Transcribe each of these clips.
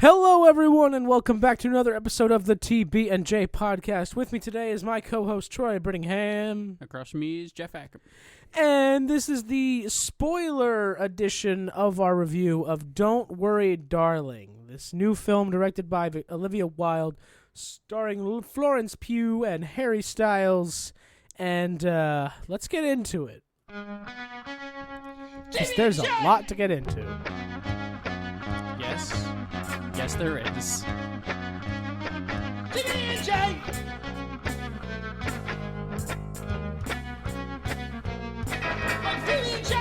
Hello, everyone, and welcome back to another episode of the TB&J podcast. With me today is my co-host, Troy Brittingham. Across from me is Jeff Ackerman. And this is the spoiler edition of our review of Don't Worry, Darling, this new film directed by Olivia Wilde, starring Florence Pugh and Harry Styles. And let's get into it. Because there's a lot to get into. Yes. Yes, there is. TB&J! TB&J!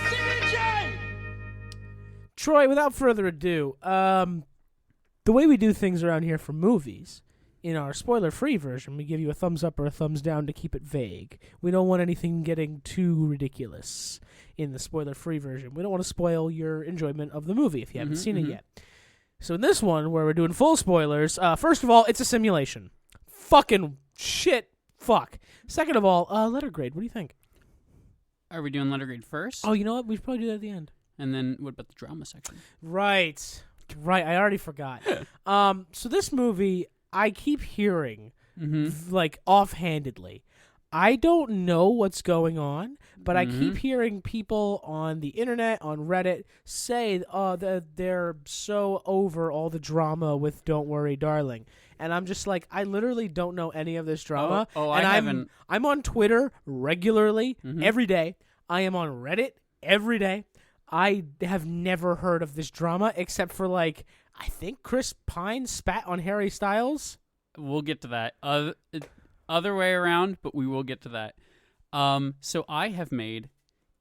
TB&J! Troy, without further ado, the way we do things around here for movies, in our spoiler-free version, we give you a thumbs up or a thumbs down to keep it vague. We don't want anything getting too ridiculous in the spoiler-free version. We don't want to spoil your enjoyment of the movie if you haven't seen it yet. So in this one, where we're doing full spoilers, first of all, it's a simulation. Fucking shit. Fuck. Second of all, letter grade. What do you think? Are we doing letter grade first? Oh, you know what? We should probably do that at the end. And then what about the drama section? Right. I already forgot. So this movie, I keep hearing, like, offhandedly, I don't know what's going on, but I keep hearing people on the internet, on Reddit, say that they're so over all the drama with Don't Worry, Darling. And I'm just like, I literally don't know any of this drama. And I'm on Twitter regularly, every day. I am on Reddit every day. I have never heard of this drama except for, like, I think Chris Pine spat on Harry Styles. We'll get to that. Other way around, but we will get to that. So I have made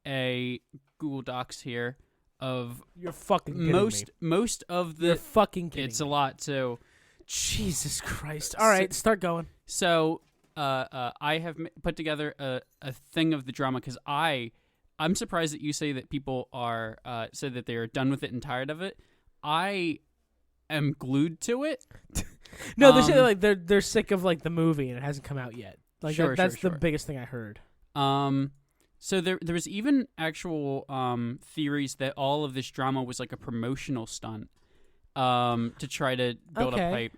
a Google Docs here of You're fucking kidding me. most of the. You're fucking kidding It's me. a lot too. Jesus Christ! All right, start going. So I have put together a thing of the drama because I'm surprised that you say that people are said that they are done with it and tired of it. I am glued to it. No, they say like they're sick of like the movie and it hasn't come out yet. Like that's sure. the biggest thing I heard. So there was even actual theories that all of this drama was like a promotional stunt to try to build up hype.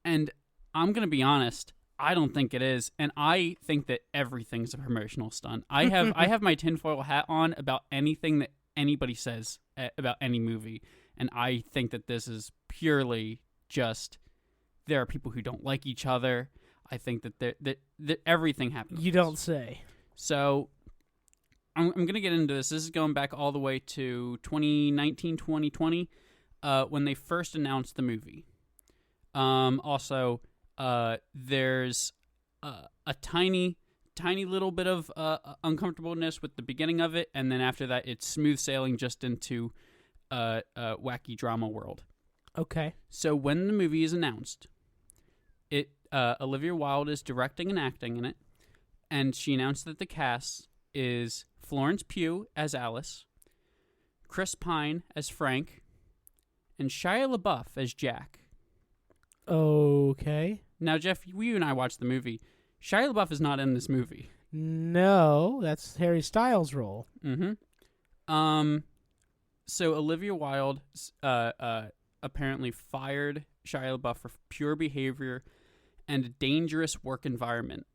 And I'm gonna be honest, I don't think it is, and I think that everything's a promotional stunt. I have my tinfoil hat on about anything that anybody says about any movie, and I think that this is purely just there are people who don't like each other. I think that everything happens. You don't say. So I'm going to get into this. This is going back all the way to 2019, 2020, when they first announced the movie. Also, there's a tiny little bit of uncomfortableness with the beginning of it, and then after that, it's smooth sailing just into wacky drama world. Okay. So when the movie is announced, Olivia Wilde is directing and acting in it, and she announced that the cast is Florence Pugh as Alice, Chris Pine as Frank, and Shia LaBeouf as Jack. Okay. Now, Jeff, you and I watched the movie. Shia LaBeouf is not in this movie. No, that's Harry Styles' role. So Olivia Wilde apparently fired Shia LaBeouf for pure behavior and a dangerous work environment,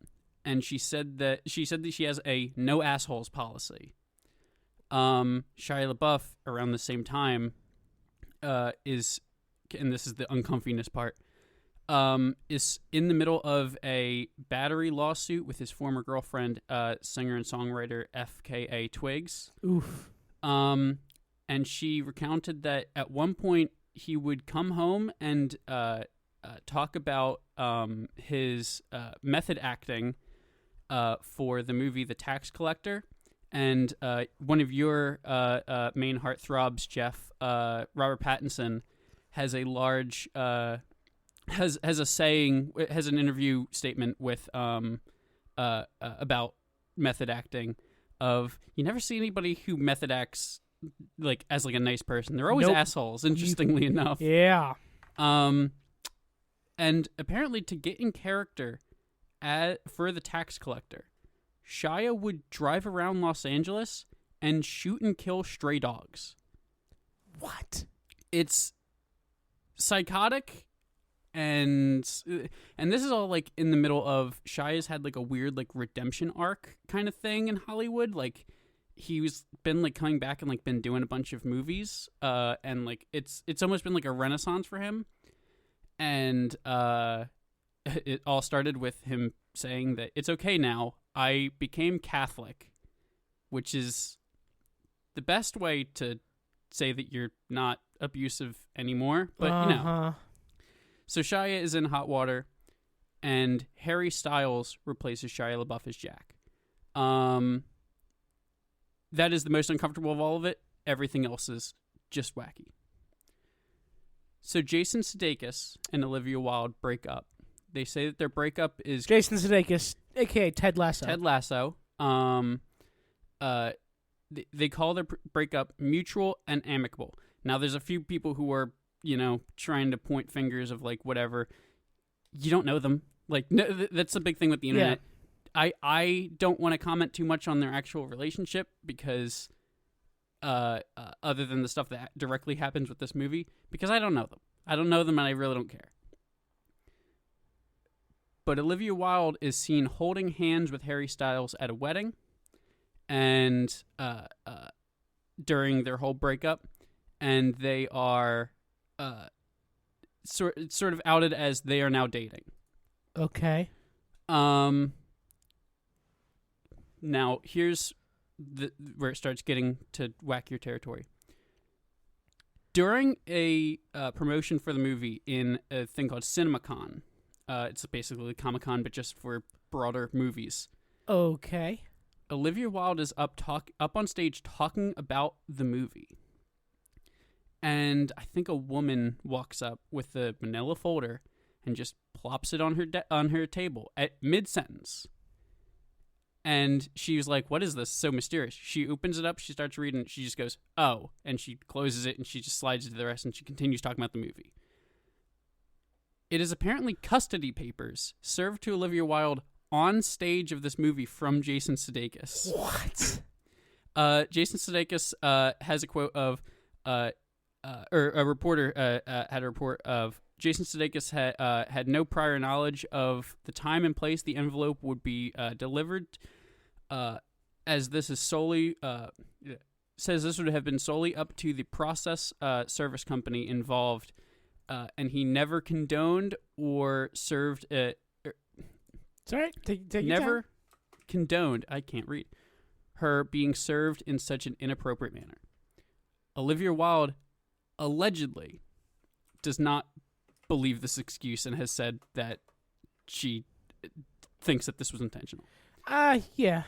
and she said that she has a no assholes policy. Shia LaBeouf around the same time is, and this is the uncomfiness part, is in the middle of a battery lawsuit with his former girlfriend, singer and songwriter FKA Twigs. Oof. And she recounted that at one point he would come home and talk about his method acting for the movie The Tax Collector. And one of your main heartthrobs, Jeff, Robert Pattinson, has a large has an interview statement with about method acting of you never see anybody who method acts like as like a nice person. They're always assholes, interestingly enough. Yeah. And apparently to get in character for the tax collector, Shia would drive around Los Angeles and shoot and kill stray dogs. What? It's psychotic, and this is all like in the middle of Shia's had like a weird like redemption arc kind of thing in Hollywood. Like he's been like coming back and like been doing a bunch of movies, and like it's almost been like a renaissance for him. And it all started with him saying that it's okay now. I became Catholic, which is the best way to say that you're not abusive anymore. But, you know. So Shia is in hot water, and Harry Styles replaces Shia LaBeouf as Jack. That is the most uncomfortable of all of it. Everything else is just wacky. So Jason Sudeikis and Olivia Wilde break up. They say that their breakup is... Jason Sudeikis, a.k.a. Ted Lasso. Ted Lasso. They call their breakup mutual and amicable. Now, there's a few people who are, you know, trying to point fingers of, like, whatever. You don't know them. Like, no, that's the big thing with the internet. Yeah. I don't want to comment too much on their actual relationship because... other than the stuff that directly happens with this movie, because I don't know them. I don't know them, and I really don't care. But Olivia Wilde is seen holding hands with Harry Styles at a wedding, and during their whole breakup, and they are sort of outed as they are now dating. Okay. Now here's where it starts getting to wackier territory. During a promotion for the movie in a thing called CinemaCon, it's basically Comic-Con, but just for broader movies. Okay. Olivia Wilde is up on stage talking about the movie. And I think a woman walks up with a manila folder and just plops it on her table at mid-sentence. And she was like, what is this? So mysterious. She opens it up, she starts reading, she just goes, oh, and she closes it, and she just slides into the rest, and she continues talking about the movie. It is apparently custody papers served to Olivia Wilde on stage of this movie from Jason Sudeikis. What? Jason Sudeikis has a quote of, or a reporter had a report of, Jason Sudeikis had no prior knowledge of the time and place the envelope would be delivered, as this is solely says this would have been solely up to the process service company involved, and he never condoned or served. Sorry, take your never time. Condoned. I can't read. Her being served in such an inappropriate manner. Olivia Wilde allegedly does not believe this excuse and has said that she thinks that this was intentional. Yeah.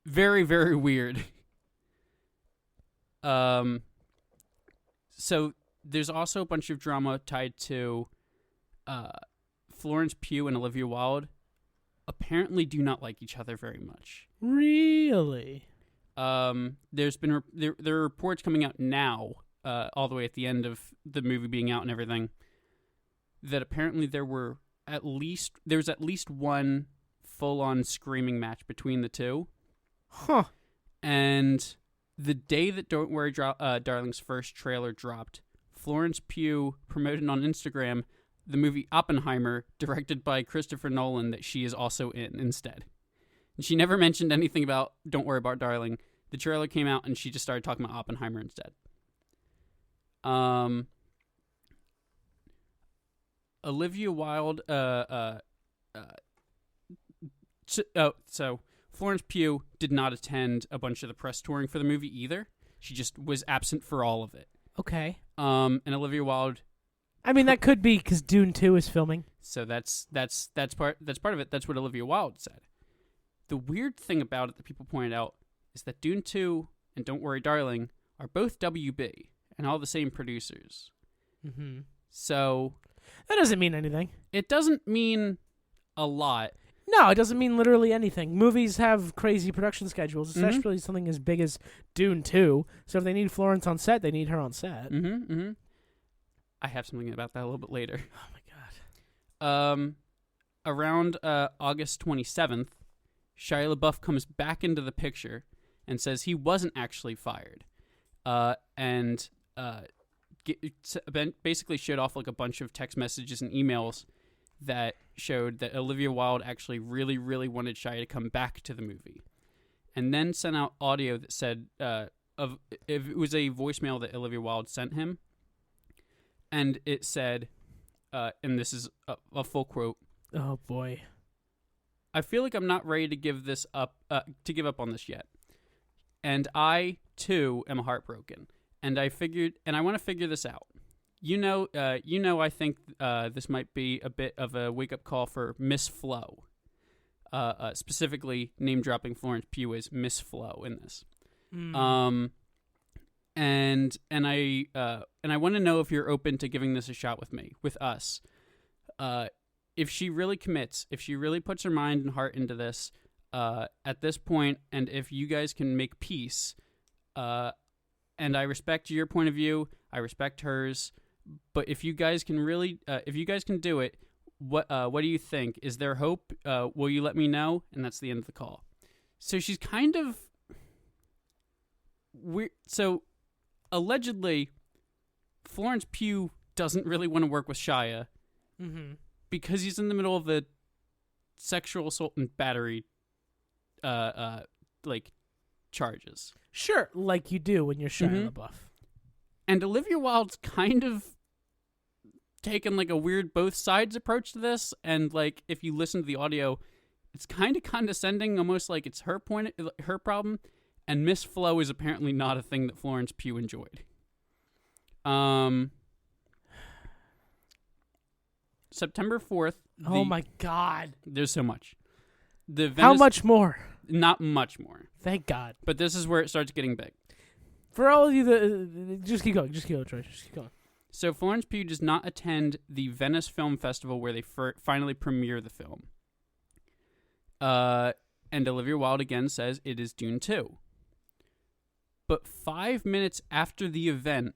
Very, very weird. So there's also a bunch of drama tied to Florence Pugh and Olivia Wilde apparently do not like each other very much. Really? There's been there are reports coming out now, all the way at the end of the movie being out and everything, that apparently there was at least one full-on screaming match between the two. Huh. And the day that Don't Worry Darling's first trailer dropped, Florence Pugh promoted on Instagram the movie Oppenheimer, directed by Christopher Nolan, that she is also in instead. And she never mentioned anything about Don't Worry About Darling. The trailer came out and she just started talking about Oppenheimer instead. Olivia Wilde, so Florence Pugh did not attend a bunch of the press touring for the movie either. She just was absent for all of it. Okay. And Olivia Wilde, I mean, that could be because Dune 2 is filming. so that's part of it. That's what Olivia Wilde said. The weird thing about it that people pointed out is that Dune 2 and Don't Worry Darling are both WB and all the same producers. Mm-hmm. So That doesn't mean anything. it doesn't mean a lot. No, it doesn't mean literally anything. Movies have crazy production schedules, especially something as big as Dune 2. So if they need Florence on set, they need her on set. I have something about that a little bit later. Oh, my God. Around August 27th, Shia LaBeouf comes back into the picture and says he wasn't actually fired. And basically showed off like a bunch of text messages and emails that showed that Olivia Wilde actually really, really wanted Shia to come back to the movie. And then sent out audio that said, it was a voicemail that Olivia Wilde sent him. And it said, and this is a full quote. Oh boy. I feel like I'm not ready to give up on this yet. And I, too, am heartbroken. And I want to figure this out. I think this might be a bit of a wake-up call for Miss Flo. Specifically, name-dropping Florence Pugh as Miss Flo in this. And I want to know if you're open to giving this a shot with us. If she really commits, if she really puts her mind and heart into this, at this point, and if you guys can make peace, and I respect your point of view, I respect hers, but if you guys can really, if you guys can do it, what do you think? Is there hope? Will you let me know? And that's the end of the call. So she's kind of weird. So allegedly, Florence Pugh doesn't really want to work with Shia because he's in the middle of a sexual assault and battery, like charges. Sure, like you do when you're Shia LaBeouf. And Olivia Wilde's kind of taken like a weird both sides approach to this, and like if you listen to the audio, it's kind of condescending, almost like it's her problem. And Miss Flo is apparently not a thing that Florence Pugh enjoyed. September 4th. Oh my God! There's so much. How much more? Not much more. Thank God. But this is where it starts getting big. For all of you just keep going. Just keep going, Troy. Just keep going. So Florence Pugh does not attend the Venice Film Festival where they finally premiere the film. And Olivia Wilde again says it is Dune 2. But 5 minutes after the event,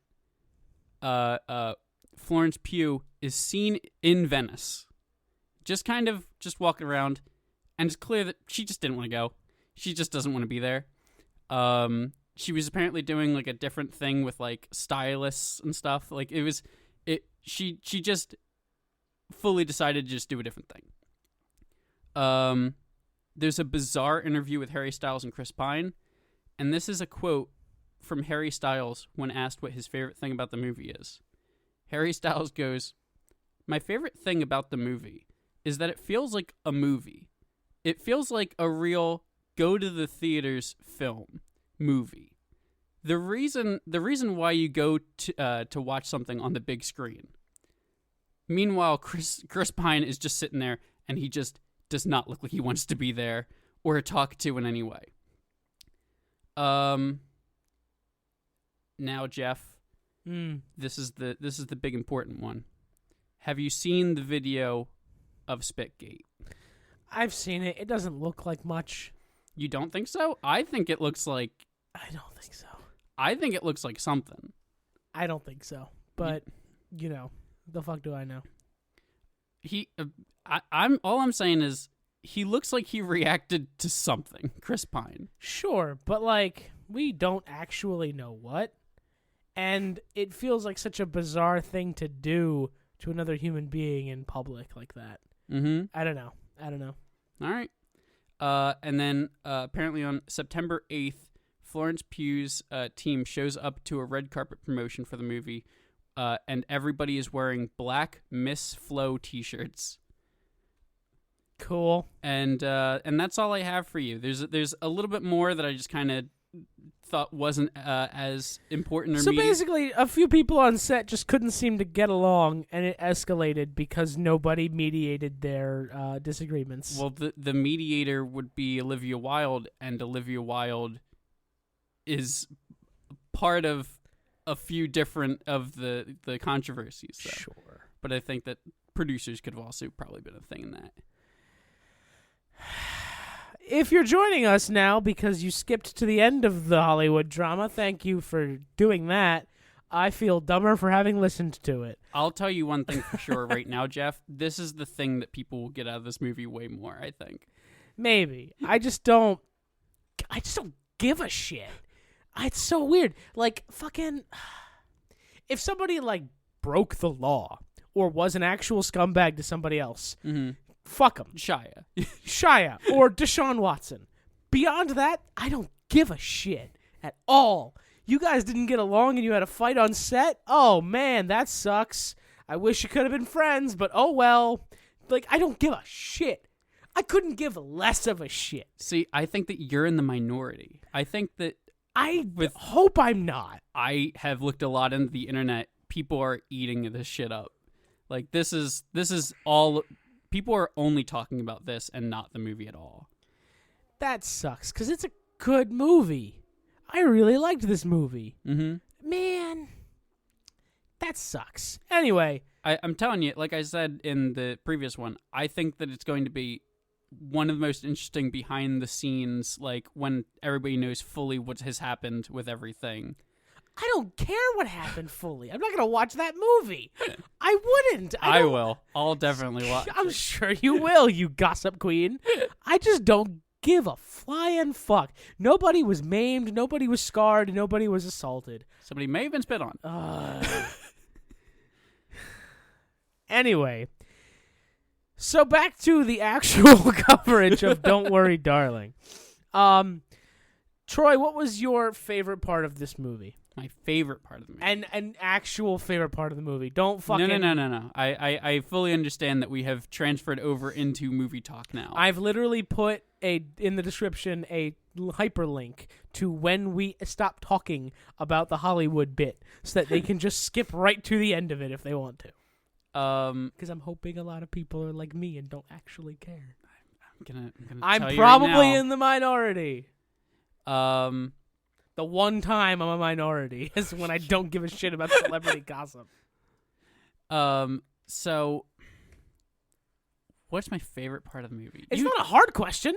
Florence Pugh is seen in Venice. Just walking around. And it's clear that she just didn't want to go. She just doesn't want to be there. She was apparently doing like a different thing with like stylists and stuff. Like she just fully decided to just do a different thing. There's a bizarre interview with Harry Styles and Chris Pine. And this is a quote from Harry Styles when asked what his favorite thing about the movie is. Harry Styles goes, "My favorite thing about the movie is that it feels like a movie. It feels like a real go-to-the-theaters movie. The reason why you go to watch something on the big screen." Meanwhile, Chris Pine is just sitting there, and he just does not look like he wants to be there or talk to in any way. Now, Jeff, this is the big important one. Have you seen the video of Spitgate? I've seen it. It doesn't look like much. You don't think so? I think it looks like... I don't think so. I think it looks like something. I don't think so. But, the fuck do I know? All I'm saying is, he looks like he reacted to something, Chris Pine. Sure, but, we don't actually know what. And it feels like such a bizarre thing to do to another human being in public like that. Mm-hmm. I don't know. All right. And then apparently on September 8th, Florence Pugh's team shows up to a red carpet promotion for the movie, and everybody is wearing black Miss Flo t-shirts. Cool. And that's all I have for you. There's a little bit more that I just kind of thought wasn't as important or meaty. Basically, a few people on set just couldn't seem to get along, and it escalated because nobody mediated their disagreements. Well, the mediator would be Olivia Wilde, and Olivia Wilde is part of a few different of the controversies. So. Sure. But I think that producers could have also probably been a thing in that. If you're joining us now because you skipped to the end of the Hollywood drama, thank you for doing that. I feel dumber for having listened to it. I'll tell you one thing for sure right now, Jeff. This is the thing that people will get out of this movie way more, I think. Maybe. I just don't give a shit. It's so weird. Like, fucking, if somebody, like, broke the law or was an actual scumbag to somebody else, fuck them. Shia or Deshaun Watson. Beyond that, I don't give a shit at all. You guys didn't get along and you had a fight on set? Oh, man, that sucks. I wish you could have been friends, but oh well. Like, I don't give a shit. I couldn't give less of a shit. See, I think that you're in the minority. I think that... hope I'm not. I have looked a lot into the internet. People are eating this shit up. Like, this is all... People are only talking about this and not the movie at all. That sucks, because it's a good movie. I really liked this movie. Man, that sucks. Anyway. I'm telling you, like I said in the previous one, I think that it's going to be one of the most interesting behind the scenes, like when everybody knows fully what has happened with everything. I don't care what happened fully. I'm not going to watch that movie. I wouldn't. I will. I'll definitely watch I'm sure you will, you gossip queen. I just don't give a flying fuck. Nobody was maimed, nobody was scarred, nobody was assaulted. Somebody may have been spit on. Anyway, so back to the actual coverage of Don't Worry, Darling. Troy, what was your favorite part of this movie? My favorite part of the movie. And an actual favorite part of the movie. Don't fucking... No. I fully understand that we have transferred over into movie talk now. I've literally put in the description a hyperlink to when we stop talking about the Hollywood bit so that they can just skip right to the end of it if they want to. Because I'm hoping a lot of people are like me and don't actually care. I'm probably in the minority. The one time I'm a minority is when I don't give a shit about celebrity gossip. So what's my favorite part of the movie? It's not a hard question.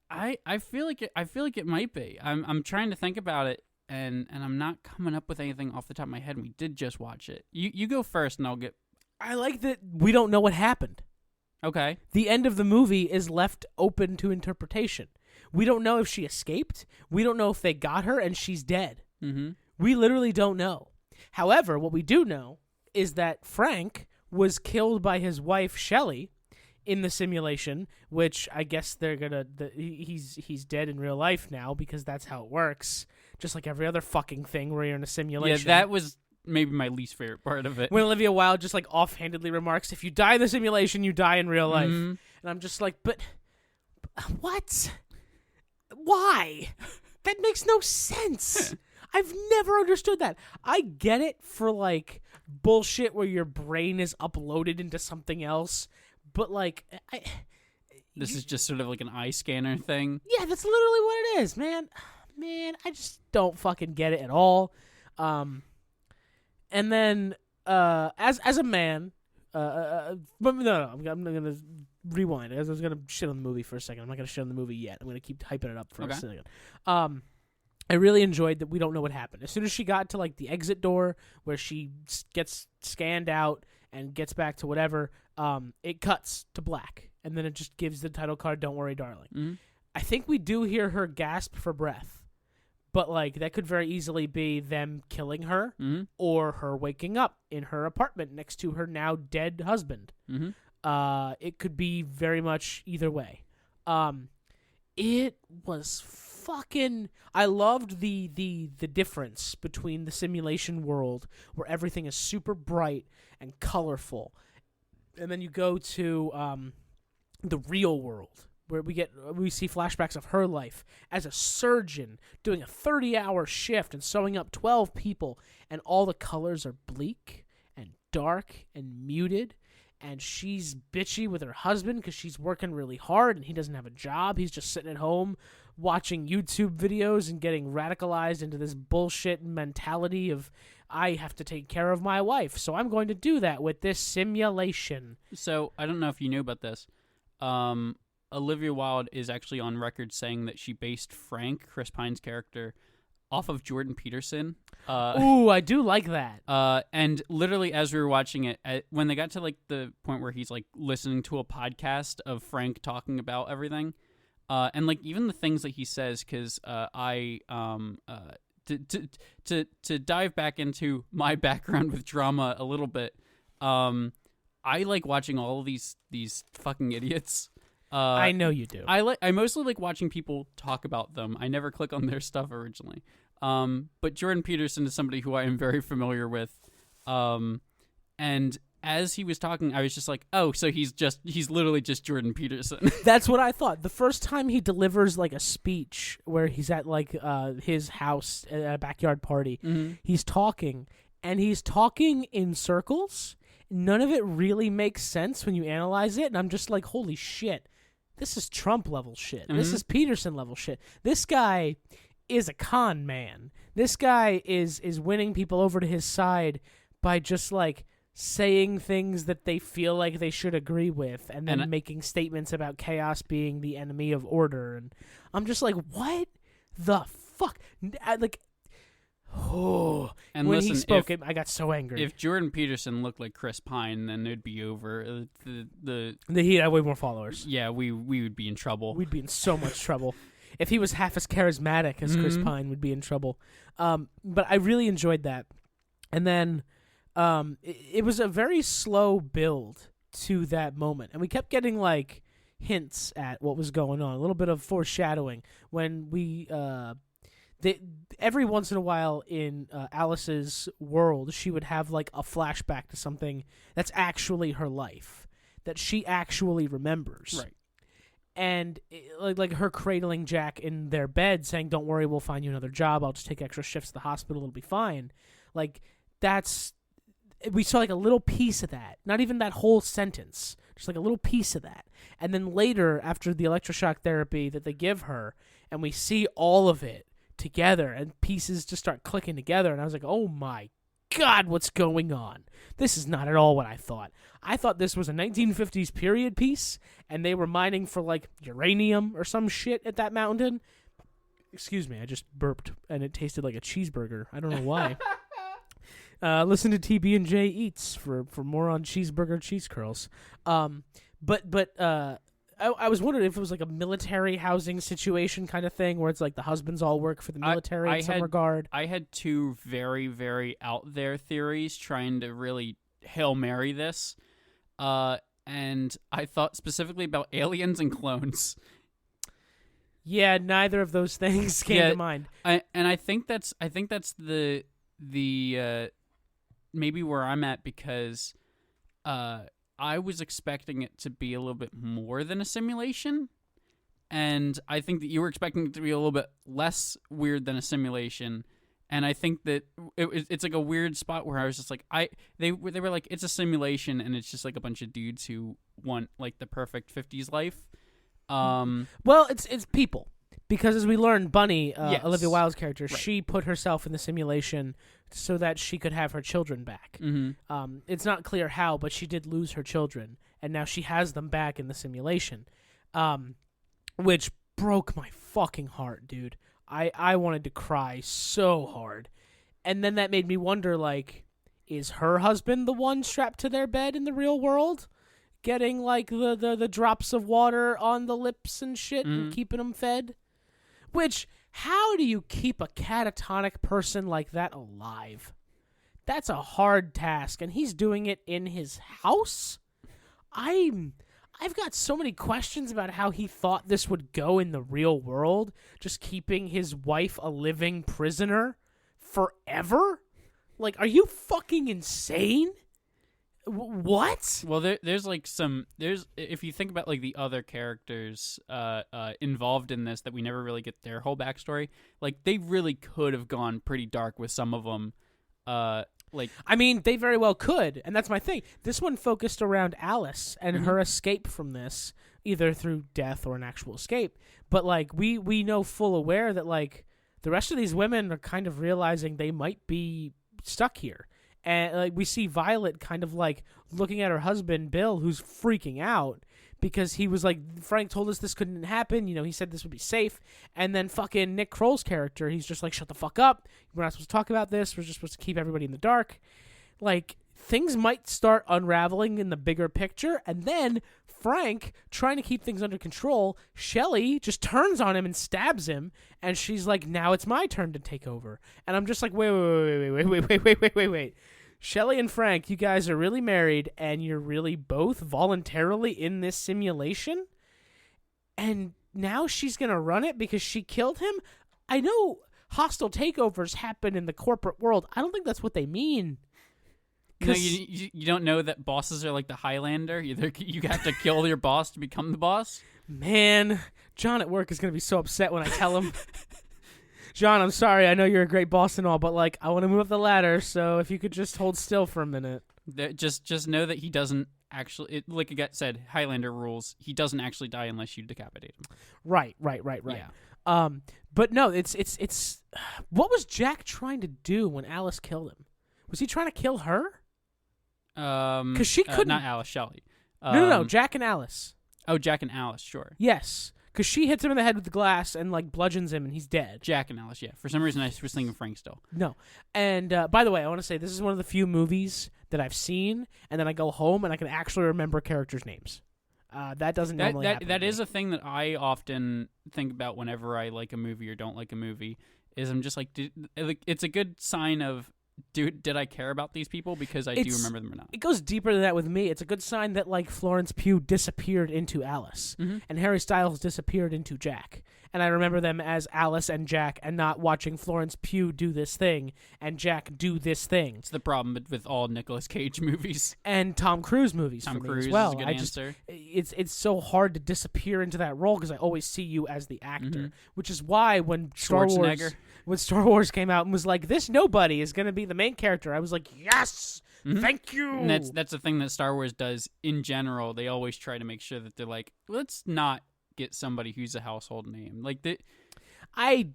I feel like it might be. I'm trying to think about it and I'm not coming up with anything off the top of my head. We did just watch it. You go first and I'll get... I like that we don't know what happened. Okay. The end of the movie is left open to interpretation. We don't know if she escaped. We don't know if they got her and she's dead. We literally don't know. However, what we do know is that Frank was killed by his wife, Shelley, in the simulation, which I guess they're gonna... he's dead in real life now because that's how it works. Just like every other fucking thing where you're in a simulation. Yeah, that was maybe my least favorite part of it. When Olivia Wilde just like offhandedly remarks, if you die in the simulation, you die in real life. And I'm just like, but what? Why? That makes no sense. I've never understood that. I get it for like bullshit where your brain is uploaded into something else, but like... This is just sort of like an eye scanner thing? Yeah, that's literally what it is, man. Man, I just don't fucking get it at all. And then, as a man, but no, I'm gonna rewind. I was gonna shit on the movie for a second. I'm not gonna shit on the movie yet. I'm gonna keep hyping it up for a second. I really enjoyed that we don't know what happened. As soon as she got to like the exit door where she gets scanned out and gets back to whatever, it cuts to black, and then it just gives the title card, "Don't Worry, Darling." I think we do hear her gasp for breath. But, like, that could very easily be them killing her or her waking up in her apartment next to her now dead husband. It could be very much either way. It was fucking... I loved the difference between the simulation world where everything is super bright and colorful. And then you go to the real world, where we see flashbacks of her life as a surgeon doing a 30-hour shift and sewing up 12 people, and all the colors are bleak and dark and muted, and she's bitchy with her husband because she's working really hard and he doesn't have a job. He's just sitting at home watching YouTube videos and getting radicalized into this bullshit mentality of, I have to take care of my wife, so I'm going to do that with this simulation. So, I don't know if you knew about this. Olivia Wilde is actually on record saying that she based Frank, Chris Pine's character, off of Jordan Peterson. Ooh, I do like that. And literally, as we were watching it, when they got to like the point where he's like listening to a podcast of Frank talking about everything, And like even the things that he says, because to dive back into my background with drama a little bit, I like watching all of these fucking idiots. I know you do. I mostly like watching people talk about them. I never click on their stuff originally. But Jordan Peterson is somebody who I am very familiar with. And as he was talking, I was just like, oh, so he's literally just Jordan Peterson. That's what I thought. The first time he delivers like a speech where he's at like his house at a backyard party, he's talking in circles. None of it really makes sense when you analyze it, and I'm just like, holy shit. This is Trump level shit. This is Peterson level shit. This guy is a con man. This guy is winning people over to his side by just like saying things that they feel like they should agree with, and then making statements about chaos being the enemy of order. And I'm just like, what the fuck? And when he spoke, I got so angry. If Jordan Peterson looked like Chris Pine, then it'd be over. He'd have way more followers. Yeah, we would be in trouble. We'd be in so much trouble. If he was half as charismatic as Chris Pine, we'd be in trouble. But I really enjoyed that. And then it was a very slow build to that moment. And we kept getting like hints at what was going on, a little bit of foreshadowing when we... every once in a while in Alice's world, she would have like a flashback to something that's actually her life, that she actually remembers. Right. And like her cradling Jack in their bed saying, don't worry, we'll find you another job. I'll just take extra shifts at the hospital. It'll be fine. Like we saw like a little piece of that. Not even that whole sentence. Just like a little piece of that. And then later, after the electroshock therapy that they give her, and we see all of it together and pieces just start clicking together, and I was like, oh my god, what's going on? This is not at all what I thought. I thought this was a 1950s period piece and they were mining for like uranium or some shit at that mountain. Excuse me, I just burped and it tasted like a cheeseburger. I don't know why. Listen to TB&J Eats for more on cheeseburger cheese curls. I was wondering if it was like a military housing situation kind of thing where it's like the husbands all work for the military in some regard. I had two very, very out there theories trying to really Hail Mary this. And I thought specifically about aliens and clones. Yeah, neither of those things came to mind. I think that's the maybe where I'm at, because I was expecting it to be a little bit more than a simulation, and I think that you were expecting it to be a little bit less weird than a simulation. And I think that it's like a weird spot where I was just like, they were like, it's a simulation, and it's just like a bunch of dudes who want like the perfect 50s life. Well, it's people, because as we learned, Bunny, yes. Olivia Wilde's character, right. She put herself in the simulation so that she could have her children back. Mm-hmm. It's not clear how, but she did lose her children, and now she has them back in the simulation, which broke my fucking heart, dude. I wanted to cry so hard. And then that made me wonder, like, is her husband the one strapped to their bed in the real world, getting, like, the drops of water on the lips and shit and keeping them fed? Which, how do you keep a catatonic person like that alive? That's a hard task, and he's doing it in his house? I've got so many questions about how he thought this would go in the real world, just keeping his wife a living prisoner forever? Like, are you fucking insane? What? Well, there's if you think about like the other characters involved in this that we never really get their whole backstory, like they really could have gone pretty dark with some of them. I mean, they very well could, and that's my thing. This one focused around Alice and her escape from this, either through death or an actual escape. But like we know full aware that like the rest of these women are kind of realizing they might be stuck here. And like we see Violet kind of like looking at her husband Bill, who's freaking out because he was like, Frank told us this couldn't happen. You know, he said this would be safe. And then fucking Nick Kroll's character, he's just like, shut the fuck up. We're not supposed to talk about this. We're just supposed to keep everybody in the dark. Like, things might start unraveling in the bigger picture. And then Frank, trying to keep things under control, Shelly just turns on him and stabs him, and she's like, now it's my turn to take over. And I'm just like, wait. Shelly and Frank, you guys are really married, and you're really both voluntarily in this simulation? And now she's going to run it because she killed him? I know hostile takeovers happen in the corporate world. I don't think that's what they mean. No, you don't know that bosses are like the Highlander? You have to kill your boss to become the boss? Man, John at work is going to be so upset when I tell him. John, I'm sorry. I know you're a great boss and all, but like, I want to move up the ladder, so if you could just hold still for a minute. Just know that he doesn't actually, like I said, Highlander rules. He doesn't actually die unless you decapitate him. Right. Yeah. But no, it's. What was Jack trying to do when Alice killed him? Was he trying to kill her? Because she couldn't. Not Alice, Shelley. No, Jack and Alice. Oh, Jack and Alice, sure. Yes. Because she hits him in the head with the glass and, like, bludgeons him, and he's dead. Jack and Alice, yeah. For some reason, I was thinking Frank still. No. And, by the way, I want to say this is one of the few movies that I've seen, and then I go home and I can actually remember characters' names. That doesn't normally happen. That is a thing that I often think about whenever I like a movie or don't like a movie, is I'm just like, it's a good sign of, did I care about these people because I do remember them or not? It goes deeper than that with me. It's a good sign that, like, Florence Pugh disappeared into Alice, and Harry Styles disappeared into Jack. And I remember them as Alice and Jack, and not watching Florence Pugh do this thing and Jack do this thing. It's the problem with all Nicolas Cage movies and Tom Cruise movies. Tom for Cruise me as well. is a good answer. It's so hard to disappear into that role because I always see you as the actor, which is why when Star Wars came out and was like, this nobody is going to be the main character, I was like, yes, thank you. And that's the thing that Star Wars does in general. They always try to make sure that they're like, let's not get somebody who's a household name. Like I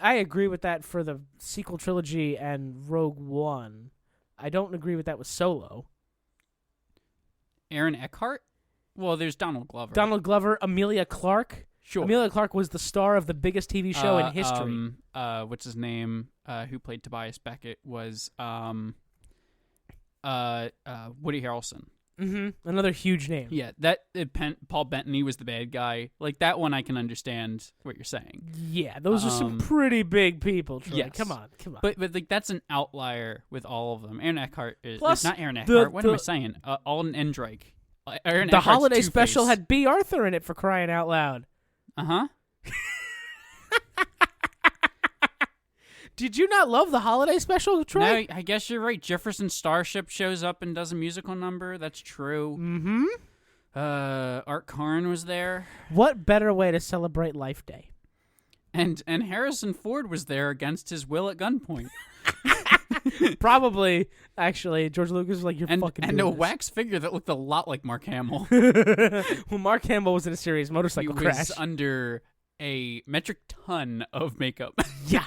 agree with that for the sequel trilogy and Rogue One. I don't agree with that with Solo. Aaron Eckhart? Well, there's Donald Glover. Emilia Clarke. Sure. Emilia Clarke was the star of the biggest TV show in history. What's his name? Who played Tobias Beckett was Woody Harrelson. Another huge name. Yeah, Paul Bettany was the bad guy. Like, that one I can understand what you're saying. Yeah, those are some pretty big people, Troy. Yes. Come on. But like, that's an outlier with all of them. Aaron Eckhart is... Plus, not Aaron Eckhart. What am I saying? Alden Ehrenreich. The holiday special had B. Arthur in it, for crying out loud. Uh-huh. Did you not love the holiday special, Troy? No, I guess you're right. Jefferson Starship shows up and does a musical number. That's true. Art Karn was there. What better way to celebrate Life Day? And Harrison Ford was there against his will at gunpoint. Probably, actually. George Lucas was like, you're fucking doing And a this. wax figure that looked a lot like Mark Hamill. Well, Mark Hamill was in a serious motorcycle crash. He was under a metric ton of makeup. Yeah.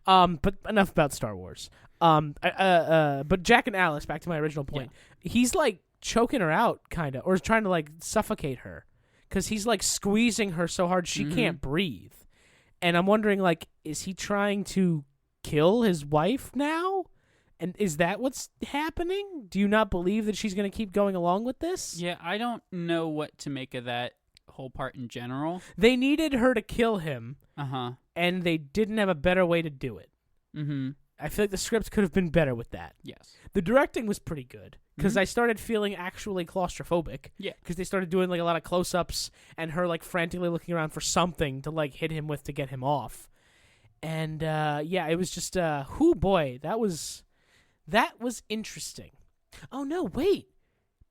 But enough about Star Wars. But Jack and Alice, back to my original point. Yeah. He's like choking her out, kind of, or trying to like suffocate her, because he's like squeezing her so hard she can't breathe. And I'm wondering, like, is he trying to kill his wife now? And is that what's happening? Do you not believe that she's going to keep going along with this? Yeah, I don't know what to make of that whole part in general. They needed her to kill him. And they didn't have a better way to do it. I feel like the script could have been better with that. Yes. The directing was pretty good, because I started feeling actually claustrophobic. Yeah. Because they started doing like a lot of close-ups and her like frantically looking around for something to like hit him with to get him off. And it was just boy, that was interesting. Oh no, wait.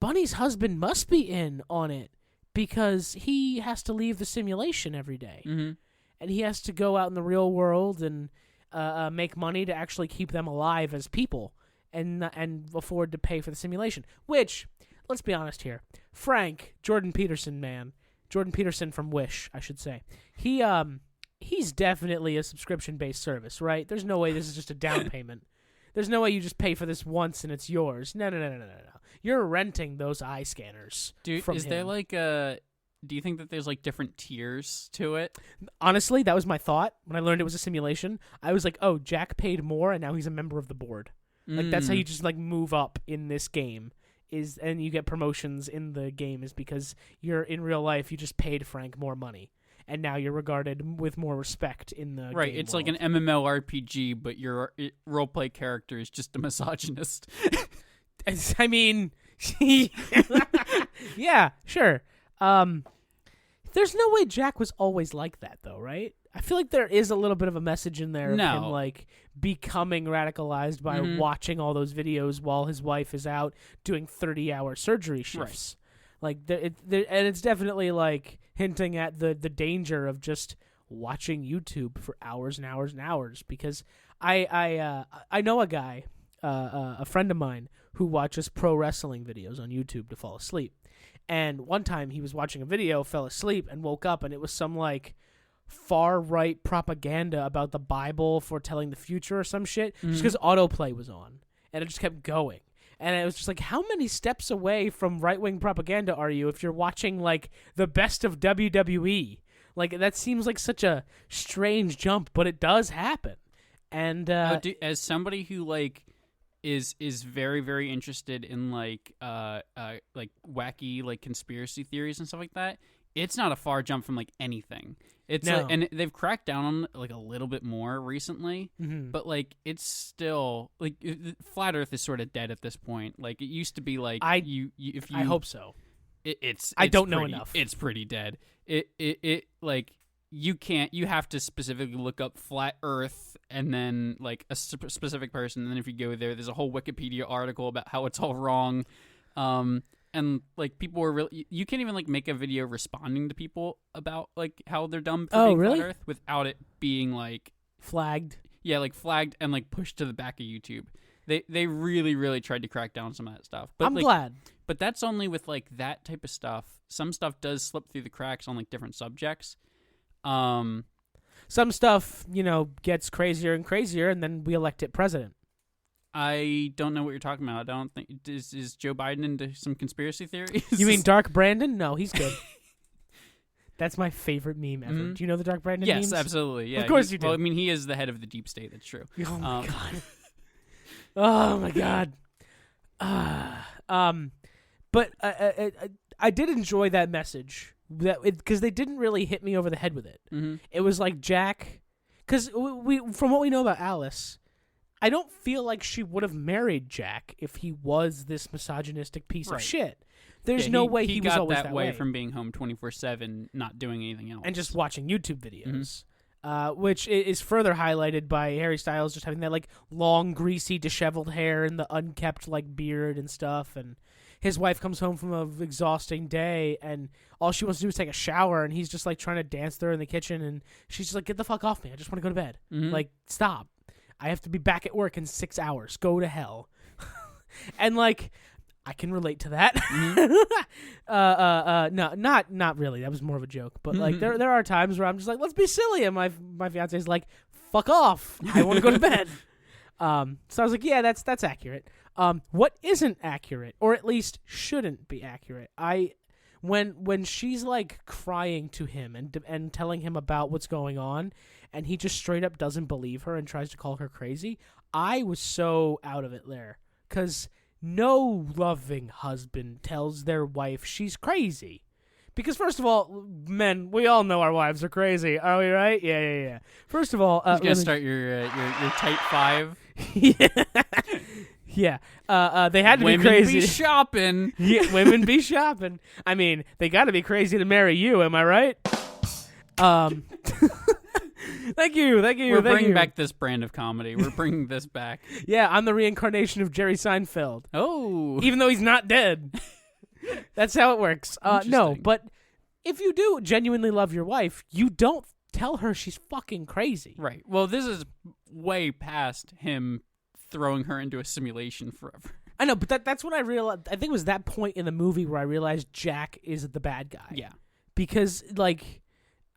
Bunny's husband must be in on it, because he has to leave the simulation every day. And he has to go out in the real world and make money to actually keep them alive as people, and afford to pay for the simulation. Which, let's be honest here, Frank, Jordan Peterson from Wish, I should say, he's definitely a subscription-based service, right? There's no way this is just a down payment. There's no way you just pay for this once and it's yours. No. You're renting those eye scanners. Dude, from is him. there like do you think that there's like different tiers to it? Honestly, that was my thought when I learned it was a simulation. I was like, oh, Jack paid more and now he's a member of the board. Like, that's how you just like move up in this game, and you get promotions in the game is because you're in real life, you just paid Frank more money. And now you're regarded with more respect in the right. game It's world. like an MMORPG, but your roleplay character is just a misogynist. I mean, yeah, sure. There's no way Jack was always like that, though, right? I feel like there is a little bit of a message in there of him, like, becoming radicalized by watching all those videos while his wife is out doing 30-hour surgery shifts. Right. Like, and it's definitely, like, hinting at the danger of just watching YouTube for hours and hours and hours. Because I know a guy, a friend of mine, who watches pro wrestling videos on YouTube to fall asleep. And one time he was watching a video, fell asleep, and woke up, and it was some, like, far-right propaganda about the Bible foretelling the future or some shit, just because autoplay was on. And it just kept going. And it was just like, how many steps away from right-wing propaganda are you if you're watching, like, the best of WWE? Like, that seems like such a strange jump, but it does happen. And as somebody who, like, is very, very interested in like wacky like conspiracy theories and stuff like that, it's not a far jump from like anything. It's no. like, and they've cracked down on it, like a little bit more recently, but like it's still like flat Earth is sort of dead at this point. Like it used to be like I hope so. It's I don't pretty, know enough. It's pretty dead. It like you have to specifically look up flat Earth and then like a specific person, and then if you go there's a whole Wikipedia article about how it's all wrong. And like people were really, you can't even like make a video responding to people about like how they're dumb for being really? flat Earth without it being like flagged. Yeah, like flagged and like pushed to the back of YouTube. They really, really tried to crack down on some of that stuff. But I'm like, glad. But that's only with like that type of stuff. Some stuff does slip through the cracks on like different subjects. Some stuff, gets crazier and crazier, and then we elect it president. I don't know what you're talking about. I don't think is Joe Biden into some conspiracy theories? You mean Dark Brandon? No, he's good. That's my favorite meme ever. Do you know the Dark Brandon memes? Yes, absolutely. Yeah, of course you do. Well, I mean, he is the head of the deep state. That's true. Oh my god. Oh my god. But I did enjoy that message because they didn't really hit me over the head with it. It was like Jack, because from what we know about Alice, I don't feel like she would have married Jack if he was this misogynistic piece of shit. There's no way he was got always that way from being home 24/7, not doing anything else, and just watching YouTube videos. Which is further highlighted by Harry Styles just having that like long, greasy, disheveled hair and the unkept like beard and stuff. And his wife comes home from an exhausting day, and all she wants to do is take a shower, and he's just like trying to dance there in the kitchen, and she's just like, "Get the fuck off me! I just want to go to bed. Like, stop! I have to be back at work in 6 hours. Go to hell." And like, I can relate to that. No, not really. That was more of a joke. But like, there are times where I'm just like, let's be silly, and my fiance's like, fuck off. I want to go to bed. So I was like, yeah, that's accurate. What isn't accurate, or at least shouldn't be accurate, when she's like crying to him and telling him about what's going on, and he just straight up doesn't believe her and tries to call her crazy, I was so out of it there, because no loving husband tells their wife she's crazy. Because first of all, men, we all know our wives are crazy. Are we right? Yeah. First of all, you gotta start your tight five. Yeah. They had to women be crazy. Women be shopping. Yeah, women be shopping. I mean, they got to be crazy to marry you. Am I right? Thank you. We're bringing back this brand of comedy. We're bringing this back. Yeah, I'm the reincarnation of Jerry Seinfeld. Oh. Even though he's not dead. That's how it works. No, but if you do genuinely love your wife, you don't tell her she's fucking crazy. Right. Well, this is way past him throwing her into a simulation forever. I know, but that's when I realized, I think it was that point in the movie where I realized Jack is the bad guy. Yeah. Because, like,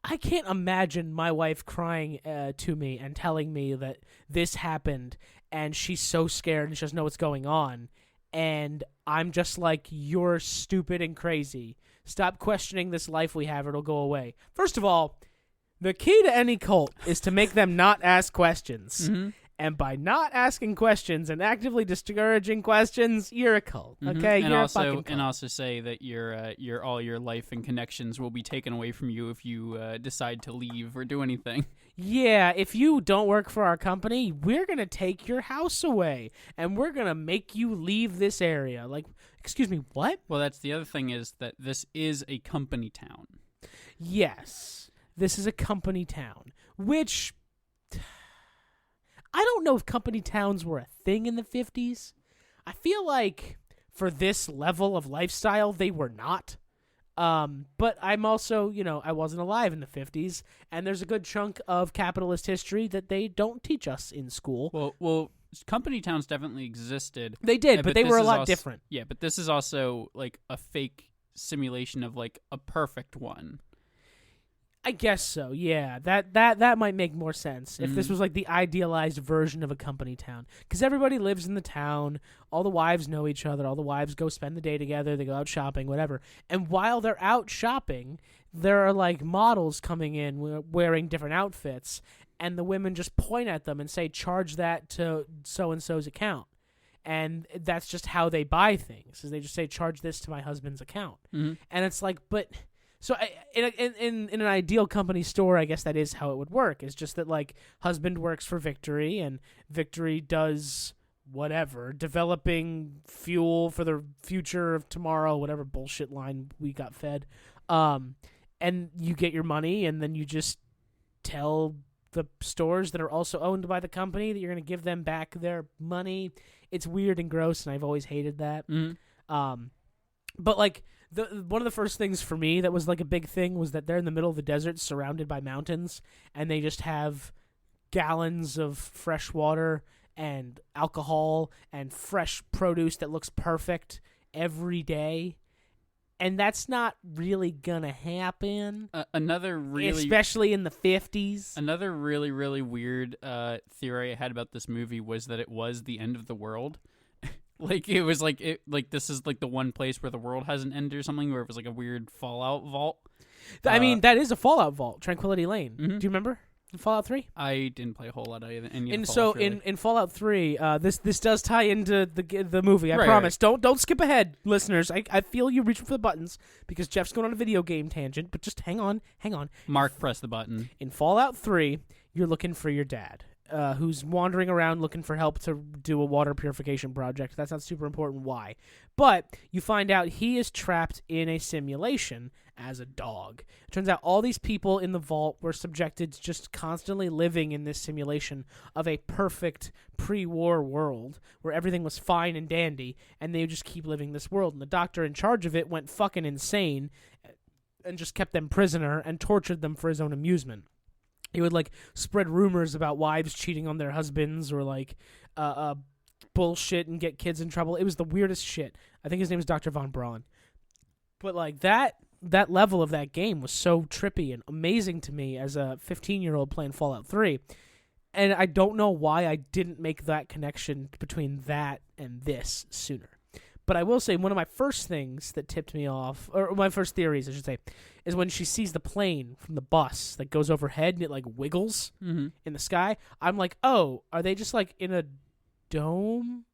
I can't imagine my wife crying to me and telling me that this happened, and she's so scared and she doesn't know what's going on, and I'm just like, you're stupid and crazy. Stop questioning this life we have, or it'll go away. First of all, the key to any cult is to make them not ask questions. And by not asking questions and actively discouraging questions, you're a cult. Okay, and you're also a fucking cult. and also say that your all your life and connections will be taken away from you if you decide to leave or do anything. Yeah, if you don't work for our company, we're going to take your house away and we're going to make you leave this area. Like, excuse me, what? Well, that's the other thing is that this is a company town. Yes, this is a company town, which I don't know if company towns were a thing in the 50s. I feel like for this level of lifestyle, they were not. But I'm also, I wasn't alive in the 50s, and there's a good chunk of capitalist history that they don't teach us in school. Well, company towns definitely existed. They did, but they were a lot different. Yeah, but this is also like a fake simulation of like a perfect one. I guess so, yeah. That might make more sense if this was like the idealized version of a company town. Because everybody lives in the town, all the wives know each other, all the wives go spend the day together, they go out shopping, whatever. And while they're out shopping, there are like models coming in wearing different outfits, and the women just point at them and say, charge that to so-and-so's account. And that's just how they buy things, is they just say, charge this to my husband's account. And it's like, but... So in an ideal company store, I guess that is how it would work. It's just that, like, husband works for Victory, and Victory does whatever, developing fuel for the future of tomorrow, whatever bullshit line we got fed. And you get your money, and then you just tell the stores that are also owned by the company that you're going to give them back their money. It's weird and gross, and I've always hated that. But, like... One of the first things for me that was like a big thing was that they're in the middle of the desert surrounded by mountains, and they just have gallons of fresh water and alcohol and fresh produce that looks perfect every day. And that's not really gonna happen. Especially in the 50s. Another really, really weird theory I had about this movie was that it was the end of the world. Like, it was like, this is like the one place where the world hasn't ended or something, where it was like a weird Fallout vault. I mean, that is a Fallout vault, Tranquility Lane. Do you remember Fallout 3? I didn't play a whole lot of any of the And Fallout, so really. in Fallout 3, this does tie into the movie, I Right, promise. Right. Don't skip ahead, listeners. I feel you reaching for the buttons because Jeff's going on a video game tangent, but just hang on. Mark, press the button. In Fallout 3, you're looking for your dad. Who's wandering around looking for help to do a water purification project. That's not super important why. But you find out he is trapped in a simulation as a dog. It turns out all these people in the vault were subjected to just constantly living in this simulation of a perfect pre-war world where everything was fine and dandy, and they would just keep living this world. And the doctor in charge of it went fucking insane and just kept them prisoner and tortured them for his own amusement. He would, like, spread rumors about wives cheating on their husbands or, like, bullshit and get kids in trouble. It was the weirdest shit. I think his name was Dr. Von Braun. But, like, that level of that game was so trippy and amazing to me as a 15-year-old playing Fallout 3. And I don't know why I didn't make that connection between that and this sooner. But I will say one of my first things that tipped me off, or my first theories, I should say, is when she sees the plane from the bus that goes overhead and it, like, wiggles in the sky. I'm like, oh, are they just, like, in a dome?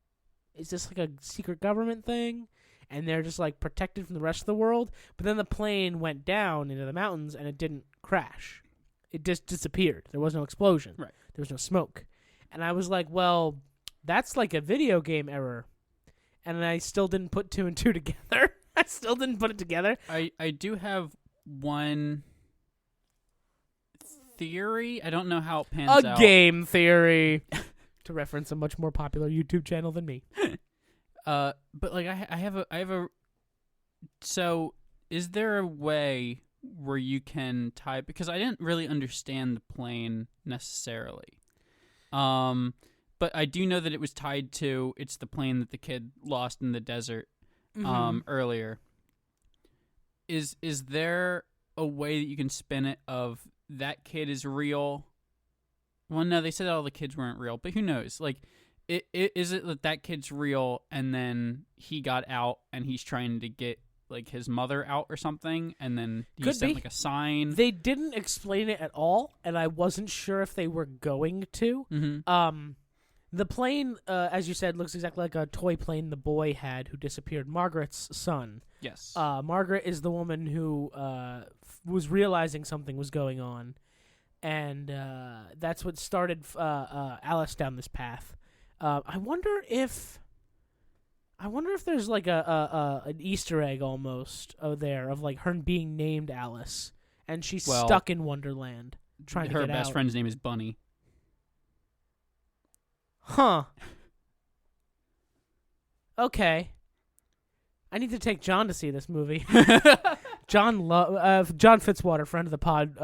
Is this, like, a secret government thing? And they're just, like, protected from the rest of the world? But then the plane went down into the mountains and it didn't crash. It just disappeared. There was no explosion. Right. There was no smoke. And I was like, well, that's like a video game error. And I still didn't put two and two together. I still didn't put it together. I do have one theory. I don't know how it pans out. A game theory. To reference a much more popular YouTube channel than me. But like I have a. So is there a way where you can tie? Because I didn't really understand the plane necessarily. But I do know that it was tied to it's the plane that the kid lost in the desert earlier. Is there a way that you can spin it of that kid is real? Well, no, they said all the kids weren't real, but who knows? Like, is it that kid's real and then he got out and he's trying to get like his mother out or something, and then he sent like a sign? They didn't explain it at all, and I wasn't sure if they were going to. The plane, as you said, looks exactly like a toy plane the boy had who disappeared. Margaret's son. Yes. Margaret is the woman who was realizing something was going on, and that's what started Alice down this path. I wonder if there's like an Easter egg almost there of like her being named Alice, and she's stuck in Wonderland trying to get out. Her best friend's name is Bunny. Huh. Okay. I need to take John to see this movie. John Fitzwater, friend of the pod,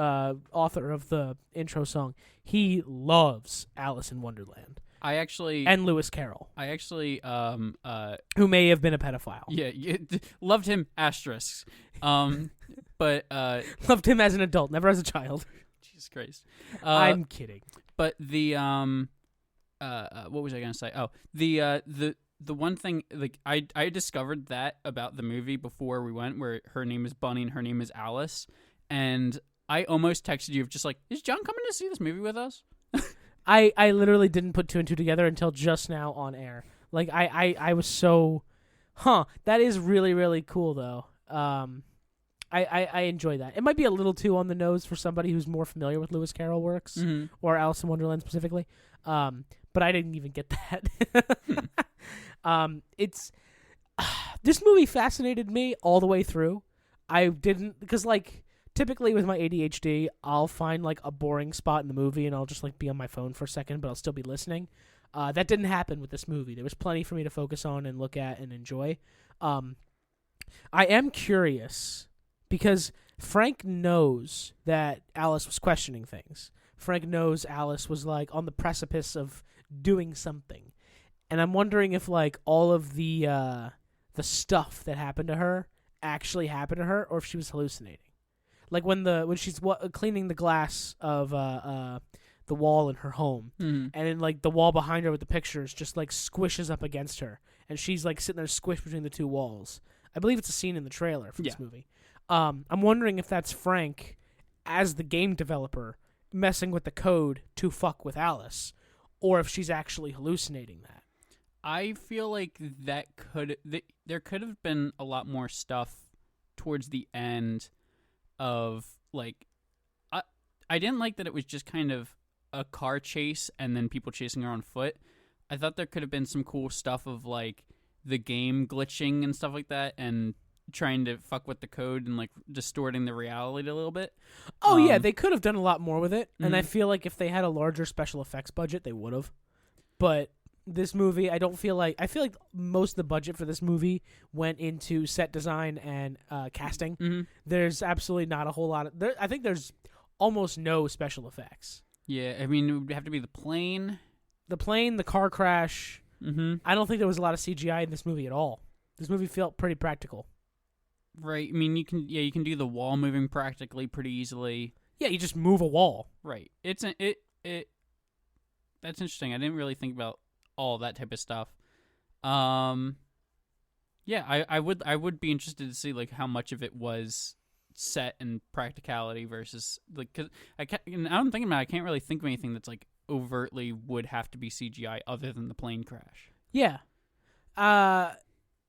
author of the intro song. He loves Alice in Wonderland. And Lewis Carroll. Who may have been a pedophile. Yeah, loved him, asterisks. But loved him as an adult, never as a child. Jesus Christ. I'm kidding. But the what was I gonna say? Oh, the one thing, like, I discovered that about the movie before we went, where her name is Bunny and her name is Alice, and I almost texted you of just like, is John coming to see this movie with us? I literally didn't put two and two together until just now on air. Like, I was so, that is really, really cool, though. I enjoy that. It might be a little too on the nose for somebody who's more familiar with Lewis Carroll works, or Alice in Wonderland specifically, but I didn't even get that. It's this movie fascinated me all the way through. I didn't, because like typically with my ADHD, I'll find like a boring spot in the movie and I'll just like be on my phone for a second, but I'll still be listening. That didn't happen with this movie. There was plenty for me to focus on and look at and enjoy. I am curious because Frank knows that Alice was questioning things. Frank knows Alice was like on the precipice of doing something. And I'm wondering if like all of the stuff that happened to her actually happened to her, or if she was hallucinating. Like when she's cleaning the glass of the wall in her home, and then like the wall behind her with the pictures just like squishes up against her, and she's like sitting there squished between the two walls. I believe it's a scene in the trailer for this movie. I'm wondering if that's Frank as the game developer messing with the code to fuck with Alice, or if she's actually hallucinating that. I feel like there could have been a lot more stuff towards the end of, like, I didn't like that it was just kind of a car chase and then people chasing her on foot. I thought there could have been some cool stuff of, like, the game glitching and stuff like that, and trying to fuck with the code and like distorting the reality a little bit. Oh yeah, they could have done a lot more with it, and I feel like if they had a larger special effects budget, they would have. But this movie, I feel like most of the budget for this movie went into set design and casting. There's absolutely not a whole lot of I think there's almost no special effects. Yeah, I mean, it would have to be the plane, the car crash. I don't think there was a lot of CGI in this movie at all. This movie felt pretty practical. Right. I mean, you can do the wall moving practically pretty easily. Yeah, you just move a wall. Right. That's interesting. I didn't really think about all that type of stuff. Yeah, I would be interested to see like how much of it was set and practicality versus like, cause I'm thinking about it, I can't really think of anything that's like overtly would have to be CGI other than the plane crash. Yeah.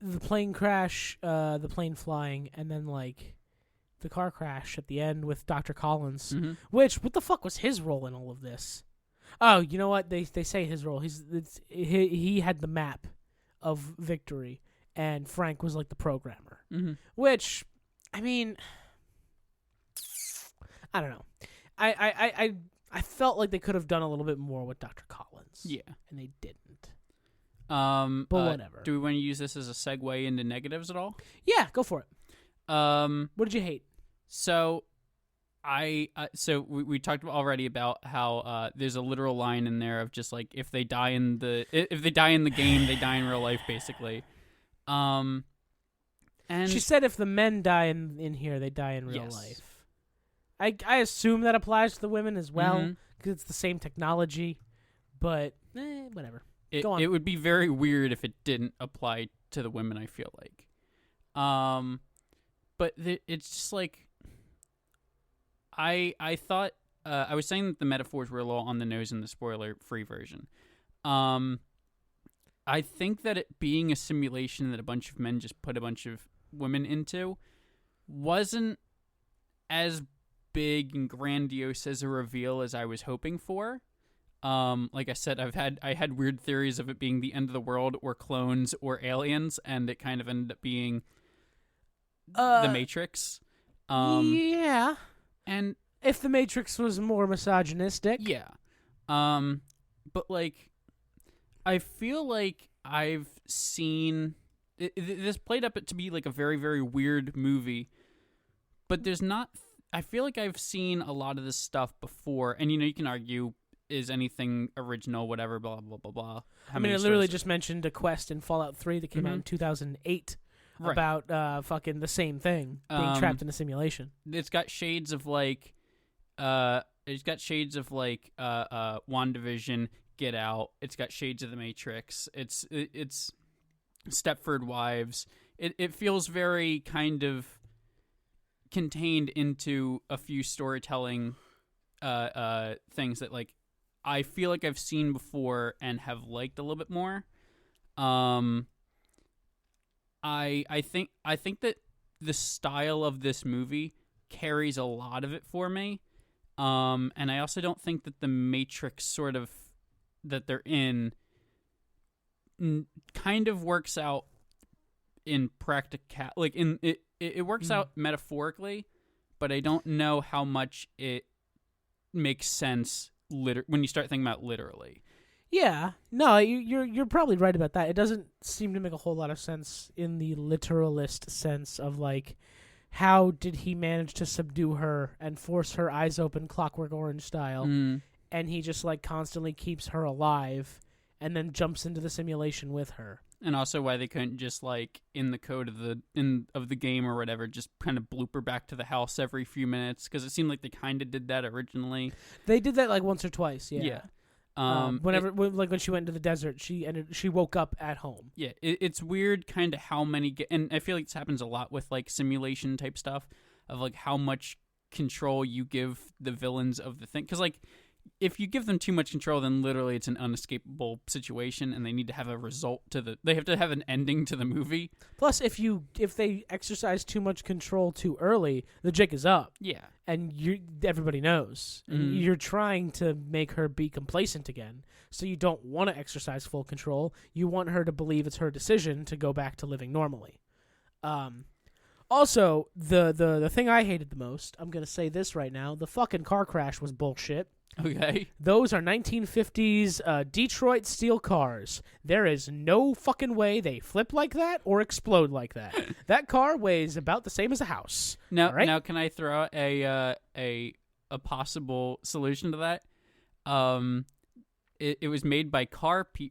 The plane crash, the plane flying, and then like the car crash at the end with Dr. Collins. Which, what the fuck was his role in all of this? Oh, you know what? They say his role. He had the map of victory, and Frank was like the programmer. Which, I mean, I don't know. I felt like they could have done a little bit more with Dr. Collins. Yeah, and they didn't. But whatever. Do we want to use this as a segue into negatives at all? Yeah, go for it. What did you hate? So, we talked already about how there's a literal line in there of just like if they die in the game, they die in real life, basically. And she said if the men die in here, they die in real life. I assume that applies to the women as well because it's the same technology, but whatever. It would be very weird if it didn't apply to the women, I feel like. But it's just like I thought I was saying that the metaphors were a little on the nose in the spoiler-free version. I think that it being a simulation that a bunch of men just put a bunch of women into wasn't as big and grandiose as a reveal as I was hoping for. Like I said, I had weird theories of it being the end of the world or clones or aliens, and it kind of ended up being the Matrix. Yeah. And if the Matrix was more misogynistic. Yeah. But like, I feel like I've seen this played up to be like a very, very weird movie, but there's not. I feel like I've seen a lot of this stuff before, and you can argue, is anything original, whatever, blah blah blah blah. I mean, I literally just mentioned a quest in Fallout 3 that came out in 2008 about fucking the same thing, being trapped in a simulation. It's got shades of like, WandaVision, Get Out. It's got shades of The Matrix. It's Stepford Wives. It feels very kind of contained into a few storytelling things that like I feel like I've seen before and have liked a little bit more. I think that the style of this movie carries a lot of it for me. And I also don't think that the Matrix sort of that they're in kind of works out in like in it works out metaphorically, but I don't know how much it makes sense when you start thinking about literally. Yeah, no, you're probably right about that. It doesn't seem to make a whole lot of sense in the literalist sense of like, how did he manage to subdue her and force her eyes open Clockwork Orange style, and he just like constantly keeps her alive and then jumps into the simulation with her. And also why they couldn't just like in the code of the game or whatever just kind of blooper back to the house every few minutes, because it seemed like they kind of did that originally. They did that like once or twice, yeah. When she went into the desert, she woke up at home. Yeah, it's weird kind of how many and I feel like this happens a lot with like simulation type stuff of like how much control you give the villains of the thing, because like if you give them too much control, then literally it's an unescapable situation, and they need to have a result they have to have an ending to the movie. Plus, if they exercise too much control too early, the jig is up. Yeah. And everybody knows. Mm-hmm. You're trying to make her be complacent again, so you don't want to exercise full control. You want her to believe it's her decision to go back to living normally. Also, the thing I hated the most, I'm going to say this right now, the fucking car crash was bullshit. Okay. Those are 1950s Detroit steel cars. There is no fucking way they flip like that or explode like that. That car weighs about the same as a house. Now can I throw out a possible solution to that? It was made by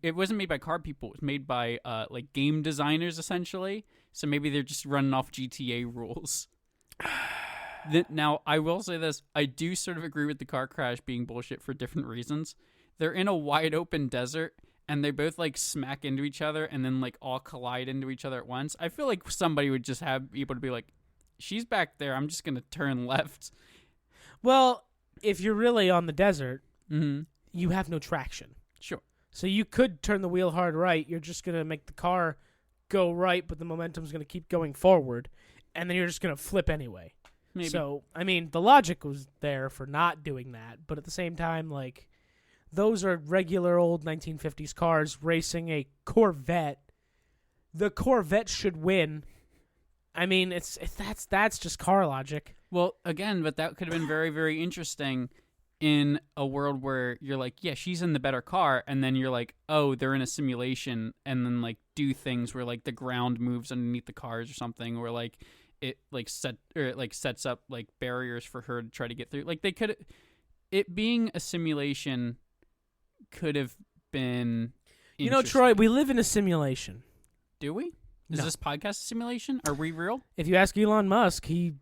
it wasn't made by car people. It was made by like game designers essentially. So maybe they're just running off GTA rules. Now, I will say this. I do sort of agree with the car crash being bullshit for different reasons. They're in a wide open desert, and they both, like, smack into each other and then, like, all collide into each other at once. I feel like somebody would just have people to be like, she's back there. I'm just going to turn left. Well, if you're really on the desert, you have no traction. Sure. So you could turn the wheel hard right. You're just going to make the car go right, but the momentum's going to keep going forward, and then you're just going to flip anyway. Maybe. So, I mean, the logic was there for not doing that, but at the same time, like, those are regular old 1950s cars racing a Corvette. The Corvette should win. I mean, that's just car logic. Well, again, but that could have been very, very interesting in a world where you're like, yeah, she's in the better car, and then you're like, oh, they're in a simulation, and then, like, do things where, like, the ground moves underneath the cars or something, or, like, it sets up like barriers for her to try to get through. Like it being a simulation could have been. You know, Troy, we live in a simulation. Do we? Is this podcast a simulation? Are we real? If you ask Elon Musk, I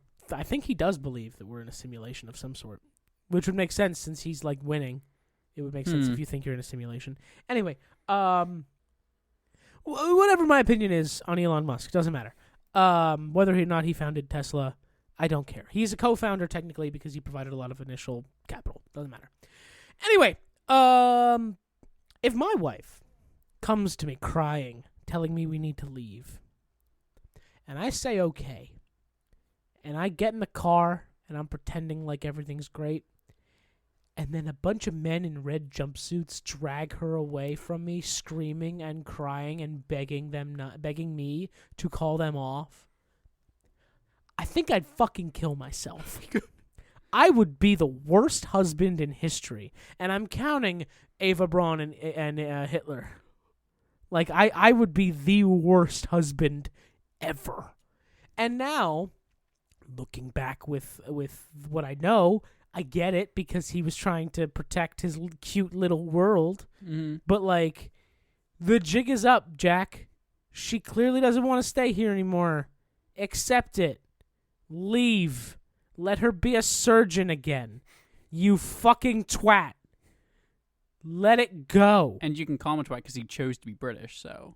think he does believe that we're in a simulation of some sort, which would make sense since he's like winning. It would make sense if you think you're in a simulation. Anyway, whatever my opinion is on Elon Musk, doesn't matter. Whether or not he founded Tesla, I don't care. He's a co-founder technically because he provided a lot of initial capital. Doesn't matter. Anyway, If my wife comes to me crying, telling me we need to leave, and I say okay, and I get in the car and I'm pretending like everything's great, and then a bunch of men in red jumpsuits drag her away from me, screaming and crying and begging me to call them off, I think I'd fucking kill myself. I would be the worst husband in history, and I'm counting Eva Braun and Hitler. Like, I would be the worst husband ever. And now, looking back with what I know, I get it because he was trying to protect his cute little world. Mm-hmm. But, like, the jig is up, Jack. She clearly doesn't want to stay here anymore. Accept it. Leave. Let her be a surgeon again. You fucking twat. Let it go. And you can call him a twat because he chose to be British, so.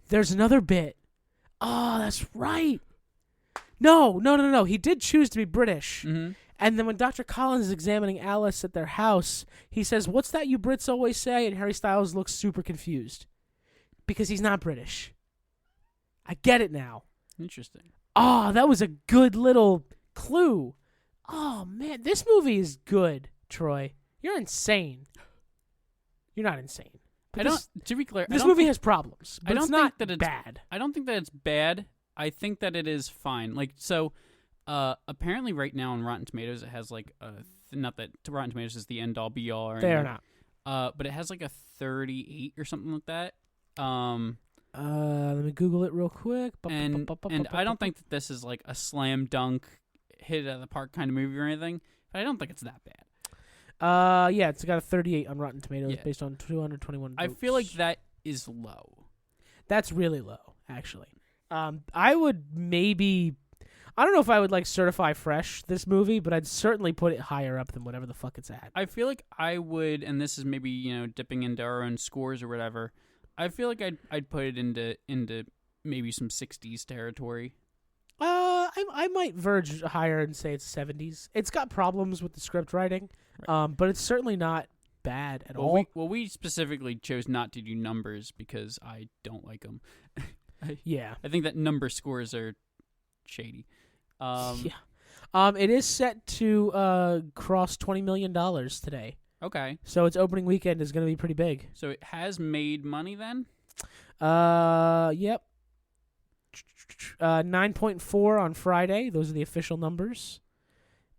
There's another bit. Oh, that's right. No. He did choose to be British. Mm-hmm. And then when Dr. Collins is examining Alice at their house, he says, "What's that you Brits always say?" And Harry Styles looks super confused. Because he's not British. I get it now. Interesting. Oh, that was a good little clue. Oh, man. This movie is good, Troy. You're insane. You're not insane. But To be clear, this movie has problems, but I don't it's not think that it's bad. I don't think that it's bad. I think that it is fine. Like, so, apparently right now on Rotten Tomatoes, it has like not that Rotten Tomatoes is the end all be all. Or They're anything. not. But it has like a 38 or something like that. Let me Google it real quick. And I don't think that this is like a slam dunk, hit it out of the park kind of movie or anything. But I don't think it's that bad. Yeah, it's got a 38 on Rotten Tomatoes based on 221 votes. I feel like that is low. That's really low, actually. I would maybe, I don't know if I would like certify fresh this movie, but I'd certainly put it higher up than whatever the fuck it's at. I feel like I would, and this is maybe dipping into our own scores or whatever. I feel like I'd put it into maybe some 60s territory. I might verge higher and say it's 70s. It's got problems with the script writing, right. But it's certainly not bad at all. We specifically chose not to do numbers because I don't like them. Yeah. I think that number scores are shady. It is set to cross $20 million today. Okay. So its opening weekend is going to be pretty big. So it has made money then? Yep. 9.4 on Friday. Those are the official numbers.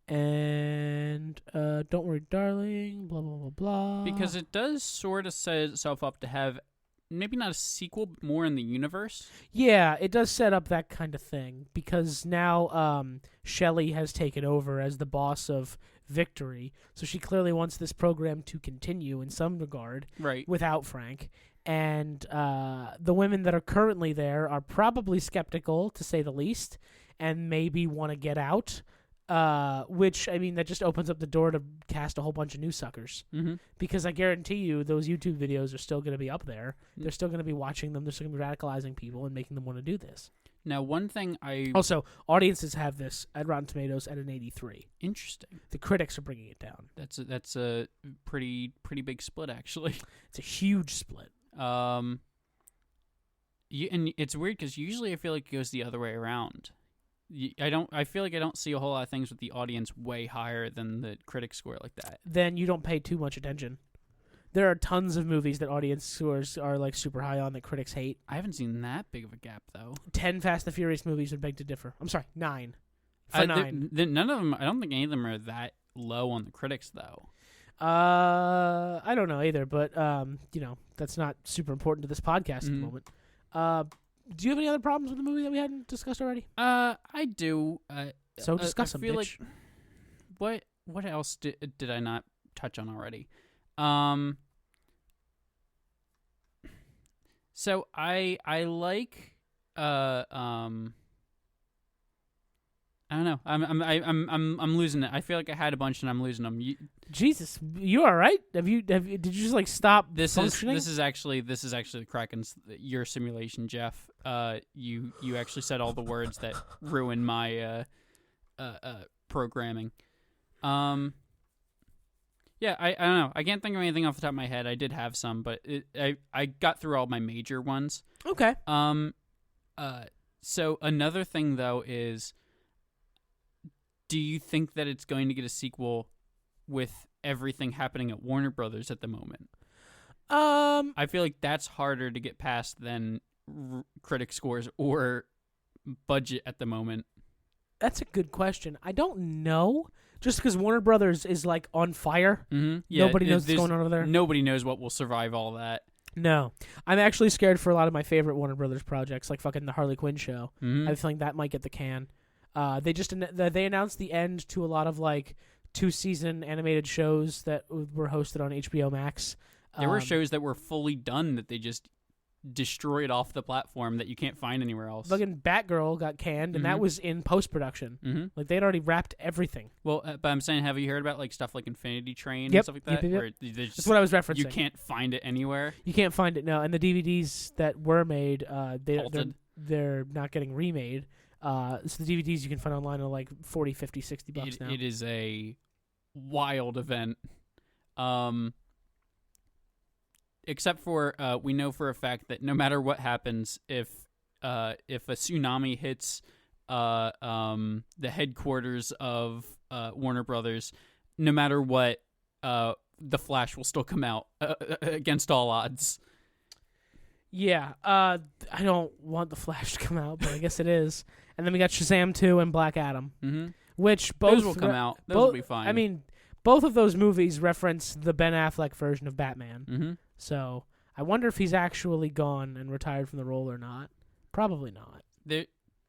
And Don't Worry, Darling, blah, blah, blah, blah. Because it does sort of set itself up to have maybe not a sequel, but more in the universe. Yeah, it does set up that kind of thing. Because now Shelley has taken over as the boss of Victory. So she clearly wants this program to continue in some regard. Right. Without Frank. And the women that are currently there are probably skeptical, to say the least, and maybe want to get out. Which, I mean, that just opens up the door to cast a whole bunch of new suckers. Mm-hmm. Because I guarantee you, those YouTube videos are still going to be up there. Mm-hmm. They're still going to be watching them. They're still going to be radicalizing people and making them want to do this. Now, one thing Also, audiences have this at Rotten Tomatoes at an 83. Interesting. The critics are bringing it down. That's a pretty big split, actually. It's a huge split. And it's weird because usually I feel like it goes the other way around. I feel like I don't see a whole lot of things with the audience way higher than the critic score like that. Then you don't pay too much attention. There are tons of movies that audience scores are like super high on that critics hate. I haven't seen that big of a gap though. 10 Fast and Furious movies would beg to differ. I'm sorry, 9. For 9. None of them. I don't think any of them are that low on the critics though. I don't know either, but that's not super important to this podcast at the moment. Do you have any other problems with the movie that we hadn't discussed already? I do. So discuss them, I feel bitch. Like, what else did I not touch on already? So I like I don't know. I'm losing it. I feel like I had a bunch and I'm losing them. Jesus, you all right? Did you just like stop functioning? This is actually the Kraken's your simulation, Jeff. You actually said all the words that ruin my programming. Yeah, I don't know. I can't think of anything off the top of my head. I did have some, but I got through all my major ones. Okay. So another thing though is, do you think that it's going to get a sequel with everything happening at Warner Brothers at the moment? I feel like that's harder to get past than critic scores or budget at the moment. That's a good question. I don't know. Just because Warner Brothers is like on fire, Mm-hmm. Yeah, nobody knows what's going on over there. Nobody knows what will survive all that. No, I'm actually scared for a lot of my favorite Warner Brothers projects, like fucking the Harley Quinn show. Mm-hmm. I feel like that might get the can. They announced the end to a lot of like 2-season animated shows that were hosted on HBO Max. There were shows that were fully done that they just destroyed off the platform that you can't find anywhere else. Fucking Batgirl got canned, and that was in post-production. Mm-hmm. Like, they'd already wrapped everything. Well, but I'm saying, have you heard about like stuff like Infinity Train Yep. and stuff like that? Yep. Where just, That's what I was referencing. You can't find it anywhere. You can't find it, no. And the DVDs that were made, they're not getting remade. So the DVDs you can find online are like $40, $50, $60 now. It is a wild event. Except for we know for a fact that no matter what happens, if a tsunami hits the headquarters of Warner Brothers, no matter what, the Flash will still come out against all odds. Yeah, I don't want the Flash to come out, but I guess it is. And then we got Shazam 2 and Black Adam, which both those will come out. Those will be fine. I mean, both of those movies reference the Ben Affleck version of Batman. Mm-hmm. So I wonder if he's actually gone and retired from the role or not. Probably not.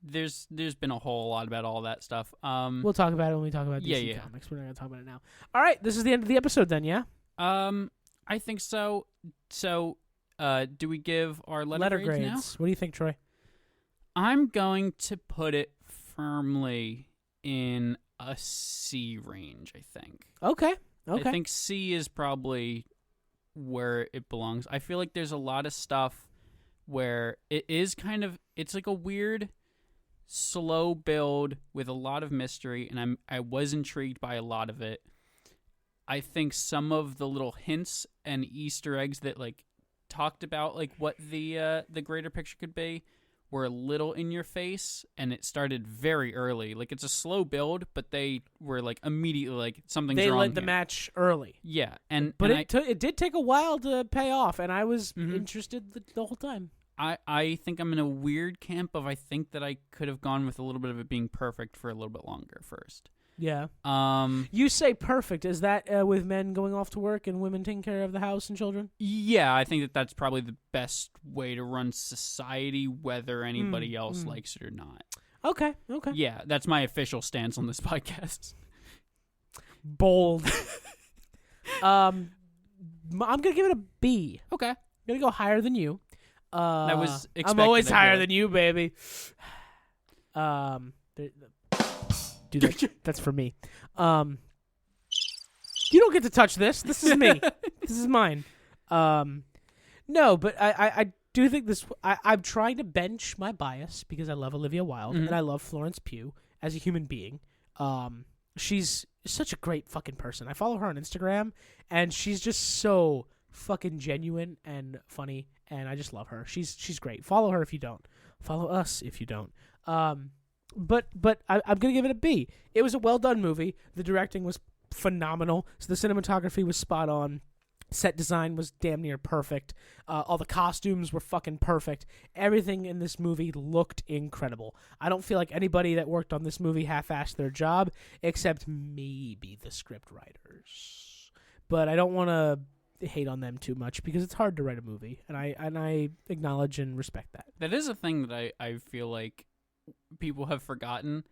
There's been a whole lot about all that stuff. We'll talk about it when we talk about DC yeah. Comics. We're not going to talk about it now. All right, this is the end of the episode then, yeah? I think so. So, do we give our letter grades now? What do you think, Troy? I'm going to put it firmly in a C range, I think. Okay. I think C is probably where it belongs. I feel like there's a lot of stuff where it is kind of, it's like a weird slow build with a lot of mystery, and I was intrigued by a lot of it. I think some of the little hints and Easter eggs that like talked about like what the greater picture could be were a little in your face, and it started very early. Like, it's a slow build, but they were like immediately like something's wrong. They led the here. match early. Yeah, but and it did take a while to pay off, and I was interested the whole time. I think I'm in a weird camp of I think that I could have gone with a little bit of it being perfect for a little bit longer first. Yeah. You say perfect. Is that with men going off to work and women taking care of the house and children? Yeah, I think that's probably the best way to run society, whether anybody else likes it or not. Okay. Yeah, that's my official stance on this podcast. Bold. I'm going to give it a B. Okay. I'm going to go higher than you. That was expected. I'm always higher than you, baby. Dude, that's for me. You don't get to touch this. This is me. This is mine. No, but I do think this. I'm trying to bench my bias because I love Olivia Wilde and I love Florence Pugh as a human being. She's such a great fucking person. I follow her on Instagram, and she's just so fucking genuine and funny, and I just love her. She's great. Follow her if you don't. Follow us if you don't. But I'm gonna give it a B. It was a well done movie. The directing was phenomenal. So the cinematography was spot on. Set design was damn near perfect. All the costumes were fucking perfect. Everything in this movie looked incredible. I don't feel like anybody that worked on this movie half-assed their job, except maybe the script writers. But I don't want to hate on them too much because it's hard to write a movie, and I acknowledge and respect that. That is a thing that I feel like people have forgotten,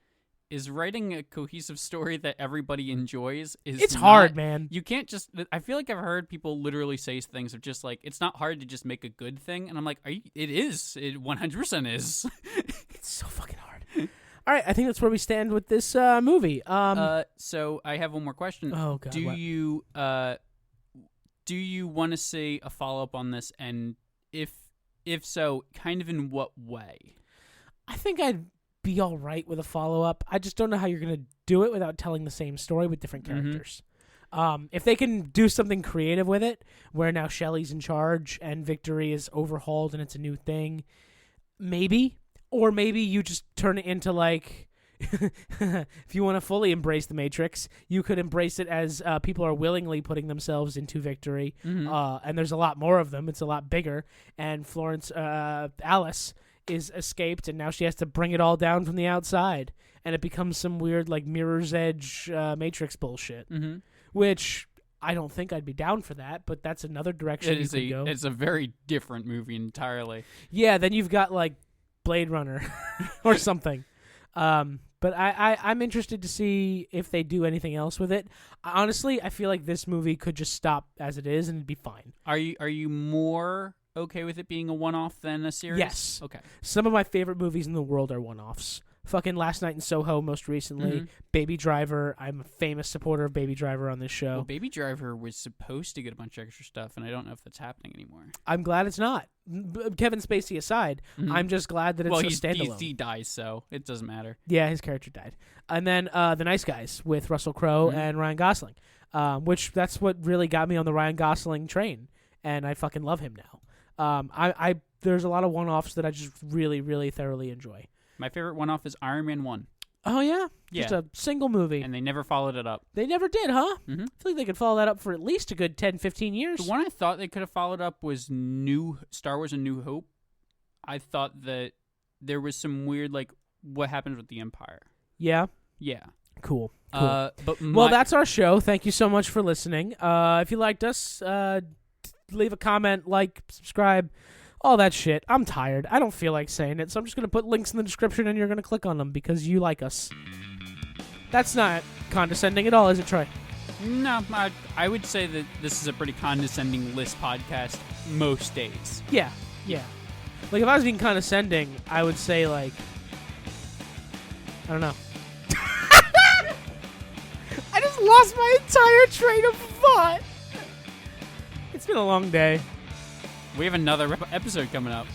is writing a cohesive story that everybody enjoys it's hard, man. You can't just, I feel like I've heard people literally say things of just like, it's not hard to just make a good thing, and I'm like, it is. It 100% is. It's so fucking hard. All right, I think that's where we stand with this movie. So I have one more question. Oh god. Do you want to see a follow-up on this, and if so, kind of in what way? I think I'd be all right with a follow-up. I just don't know how you're going to do it without telling the same story with different characters. If they can do something creative with it, where now Shelley's in charge and Victory is overhauled and it's a new thing, maybe. Or maybe you just turn it into like, if you want to fully embrace the Matrix, you could embrace it as people are willingly putting themselves into Victory. And there's a lot more of them. It's a lot bigger. And Alice is escaped, and now she has to bring it all down from the outside. And it becomes some weird like Mirror's Edge Matrix bullshit, which I don't think I'd be down for that, but that's another direction you could go. It's a very different movie entirely. Yeah, then you've got like Blade Runner or something. But I'm interested to see if they do anything else with it. Honestly, I feel like this movie could just stop as it is and it'd be fine. Are you more okay with it being a one-off than a series? Yes. Okay. Some of my favorite movies in the world are one-offs. Fucking Last Night in Soho most recently. Baby Driver. I'm a famous supporter of Baby Driver on this show. Well, Baby Driver was supposed to get a bunch of extra stuff, and I don't know if that's happening anymore. I'm glad it's not. Kevin Spacey aside, I'm just glad that it's a standalone. He dies, so it doesn't matter. Yeah, his character died. And then The Nice Guys with Russell Crowe and Ryan Gosling, which that's what really got me on the Ryan Gosling train, and I fucking love him now. There's a lot of one-offs that I just really, really thoroughly enjoy. My favorite one-off is Iron Man 1. Oh, yeah? Yeah. Just a single movie. And they never followed it up. They never did, huh? I feel like they could follow that up for at least a good 10, 15 years. The one I thought they could have followed up was Star Wars A New Hope. I thought that there was some weird, like, what happens with the Empire. Yeah? Yeah. Cool. Well, that's our show. Thank you so much for listening. If you liked us, leave a comment, like, subscribe. All that shit. I'm tired. I don't feel like saying it, so I'm just going to put links in the description and you're going to click on them because you like us. That's not condescending at all, is it, Troy? No, I would say that this is a pretty condescending list podcast most days. Yeah. Like, if I was being condescending, I would say, like, I don't know. I just lost my entire train of thought. It's been a long day. We have another episode coming up.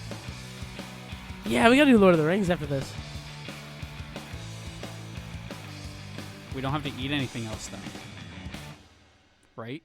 Yeah, we gotta do Lord of the Rings after this. We don't have to eat anything else, though. Right?